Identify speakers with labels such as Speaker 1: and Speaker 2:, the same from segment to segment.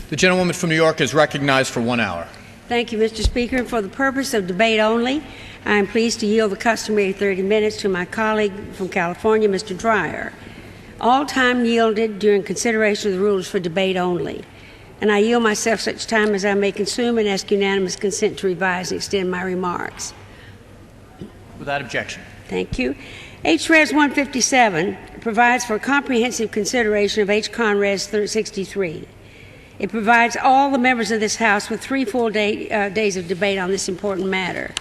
Speaker 1: The gentlewoman from New York is recognized for 1 hour.
Speaker 2: Thank you, Mr. Speaker. For the purpose of debate only, I am pleased to yield the customary 30 minutes to my colleague from California, Mr. Dreyer. All time yielded during consideration of the rules for debate only, and I yield myself such time as I may consume and ask unanimous consent to revise and extend my remarks.
Speaker 1: Without objection.
Speaker 2: Thank you. H-Res 157 provides for comprehensive consideration of H-Con Res 63. It provides all the members of this House with 3 full days of debate on this important matter.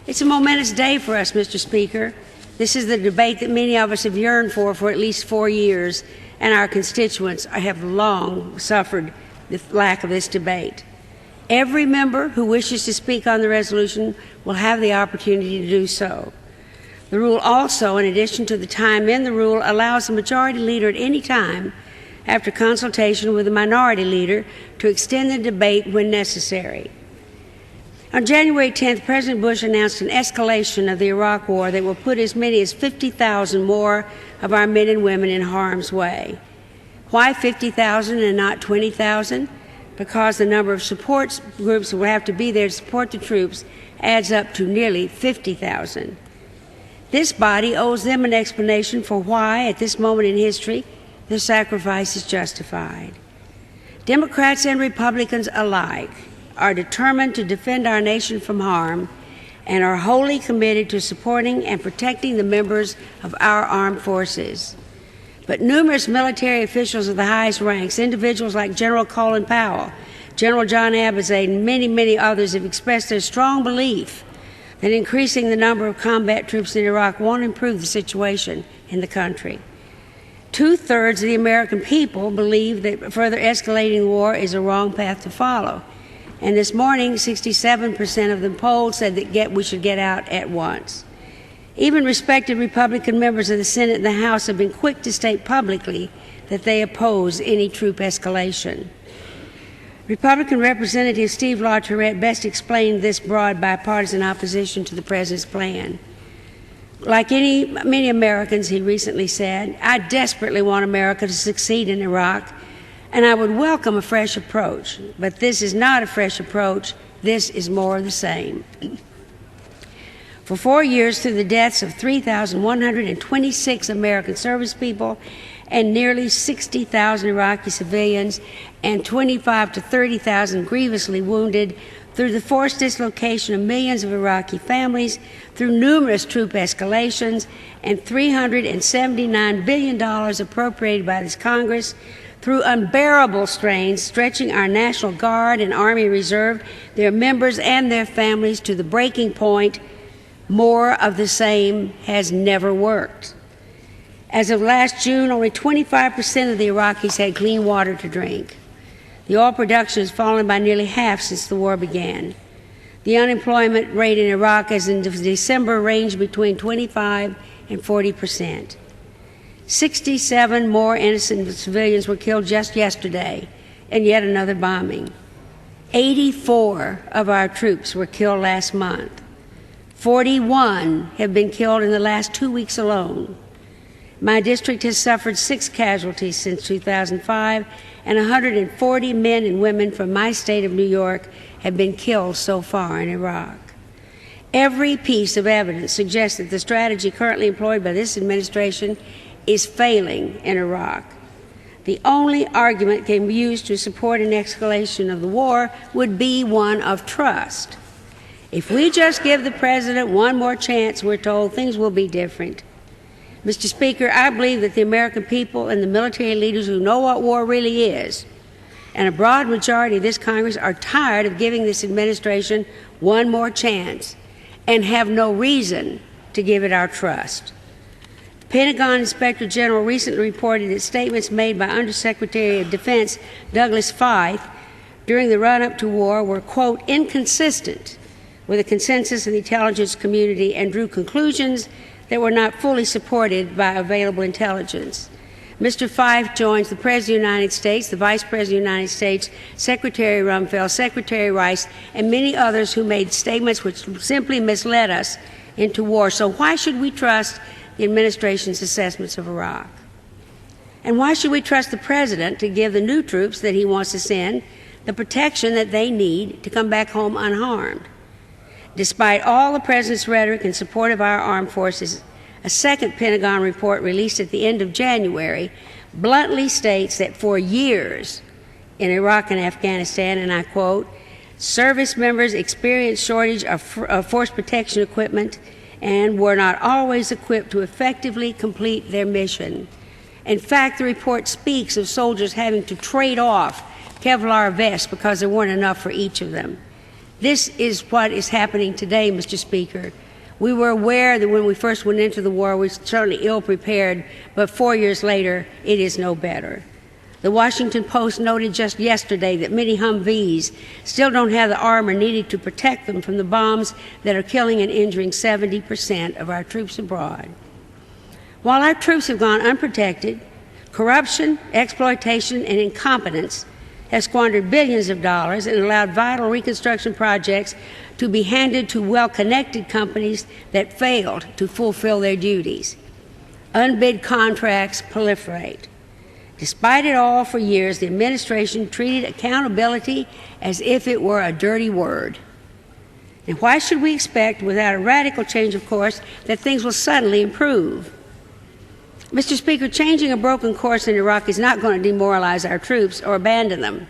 Speaker 2: It's a momentous day for us, Mr. Speaker. This is the debate that many of us have yearned for at least 4 years, and our constituents have long suffered the lack of this debate. Every member who wishes to speak on the resolution will have the opportunity to do so. The rule also, in addition to the time in the rule, allows the majority leader at any time, after consultation with the minority leader, to extend the debate when necessary. On January 10th, President Bush announced an escalation of the Iraq War that will put as many as 50,000 more of our men and women in harm's way. Why 50,000 and not 20,000? Because the number of support groups that will have to be there to support the troops adds up to nearly 50,000. This body owes them an explanation for why, at this moment in history, the sacrifice is justified. Democrats and Republicans alike are determined to defend our nation from harm and are wholly committed to supporting and protecting the members of our armed forces. But numerous military officials of the highest ranks, individuals like General Colin Powell, General John Abizaid, and many others have expressed their strong belief that increasing the number of combat troops in Iraq won't improve the situation in the country. 2/3 of the American people believe that further escalating the war is a wrong path to follow. And this morning, 67% of the polled said that we should get out at once. Even respected Republican members of the Senate and the House have been quick to state publicly that they oppose any troop escalation. Republican Representative Steve LaTourette best explained this broad bipartisan opposition to the President's plan. Like many Americans, he recently said, I desperately want America to succeed in Iraq, and I would welcome a fresh approach. But this is not a fresh approach. This is more of the same. For 4 years, through the deaths of 3,126 American service people and nearly 60,000 Iraqi civilians and 25,000 to 30,000 grievously wounded, through the forced dislocation of millions of Iraqi families, through numerous troop escalations, and $379 billion appropriated by this Congress, through unbearable strains stretching our National Guard and Army Reserve, their members and their families to the breaking point, more of the same has never worked. As of last June, only 25% of the Iraqis had clean water to drink. The oil production has fallen by nearly half since the war began. The unemployment rate in Iraq as in December ranged between 25% and 40%. 67 more innocent civilians were killed just yesterday in yet another bombing. 84 of our troops were killed last month. 41 have been killed in the last 2 weeks alone. My district has suffered 6 casualties since 2005, and 140 men and women from my state of New York have been killed so far in Iraq. Every piece of evidence suggests that the strategy currently employed by this administration is failing in Iraq. The only argument can be used to support an escalation of the war would be one of trust. If we just give the President one more chance, we're told, things will be different. Mr. Speaker, I believe that the American people and the military leaders who know what war really is, and a broad majority of this Congress, are tired of giving this administration one more chance and have no reason to give it our trust. The Pentagon Inspector General recently reported that statements made by Undersecretary of Defense Douglas Feith during the run-up to war were, quote, inconsistent with the consensus of the intelligence community and drew conclusions that were not fully supported by available intelligence. Mr. Feith joins the President of the United States, the Vice President of the United States, Secretary Rumsfeld, Secretary Rice, and many others who made statements which simply misled us into war. So why should we trust the administration's assessments of Iraq? And why should we trust the President to give the new troops that he wants to send the protection that they need to come back home unharmed. Despite all the President's rhetoric in support of our armed forces, a second Pentagon report released at the end of January bluntly states that for years in Iraq and Afghanistan, and I quote, service members experienced shortage of force protection equipment and were not always equipped to effectively complete their mission. In fact, the report speaks of soldiers having to trade off Kevlar vests because there weren't enough for each of them. This is what is happening today, Mr. Speaker. We were aware that when we first went into the war, we were certainly ill-prepared, but 4 years later, it is no better. The Washington Post noted just yesterday that many Humvees still don't have the armor needed to protect them from the bombs that are killing and injuring 70% of our troops abroad. While our troops have gone unprotected, corruption, exploitation, and incompetence have squandered billions of dollars and allowed vital reconstruction projects to be handed to well-connected companies that failed to fulfill their duties. Unbid contracts proliferate. Despite it all, for years, the administration treated accountability as if it were a dirty word. And why should we expect, without a radical change of course, that things will suddenly improve? Mr. Speaker, changing a broken course in Iraq is not going to demoralize our troops or abandon them.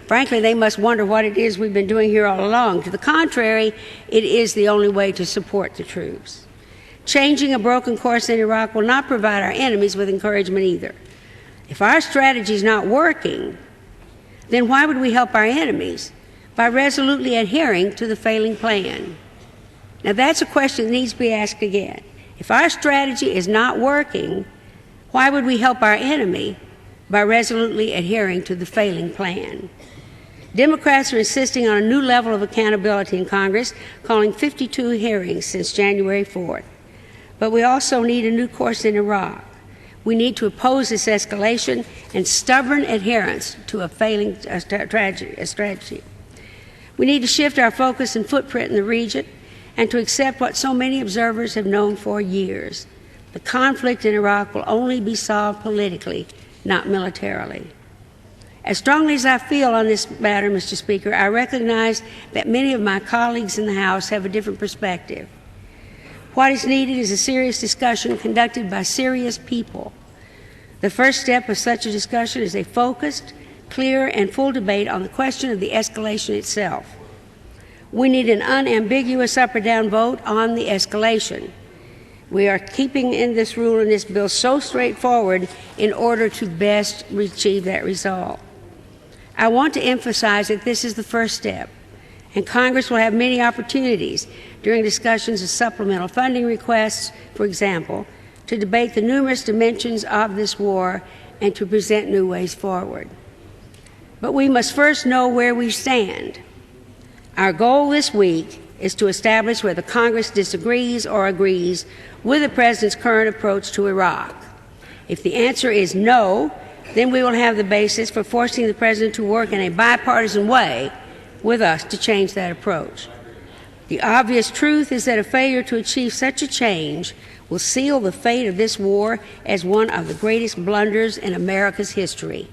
Speaker 2: Frankly, they must wonder what it is we've been doing here all along. To the contrary, it is the only way to support the troops. Changing a broken course in Iraq will not provide our enemies with encouragement either. If our strategy is not working, then why would we help our enemies? By resolutely adhering to the failing plan. Now, that's a question that needs to be asked again. If our strategy is not working, why would we help our enemy? By resolutely adhering to the failing plan. Democrats are insisting on a new level of accountability in Congress, calling 52 hearings since January 4th. But we also need a new course in Iraq. We need to oppose this escalation and stubborn adherence to a failing strategy. We need to shift our focus and footprint in the region and to accept what so many observers have known for years. The conflict in Iraq will only be solved politically, not militarily. As strongly as I feel on this matter, Mr. Speaker, I recognize that many of my colleagues in the House have a different perspective. What is needed is a serious discussion conducted by serious people. The first step of such a discussion is a focused, clear, and full debate on the question of the escalation itself. We need an unambiguous up or down vote on the escalation. We are keeping in this rule in this bill so straightforward in order to best achieve that result. I want to emphasize that this is the first step, and Congress will have many opportunities during discussions of supplemental funding requests, for example, to debate the numerous dimensions of this war and to present new ways forward. But we must first know where we stand. Our goal this week is to establish whether Congress disagrees or agrees with the President's current approach to Iraq. If the answer is no, then we will have the basis for forcing the President to work in a bipartisan way with us to change that approach. The obvious truth is that a failure to achieve such a change will seal the fate of this war as one of the greatest blunders in America's history.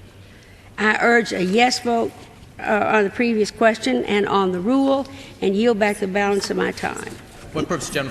Speaker 2: I urge a yes vote on the previous question and on the rule, and yield back the balance of my time.
Speaker 1: What purpose, gentleman?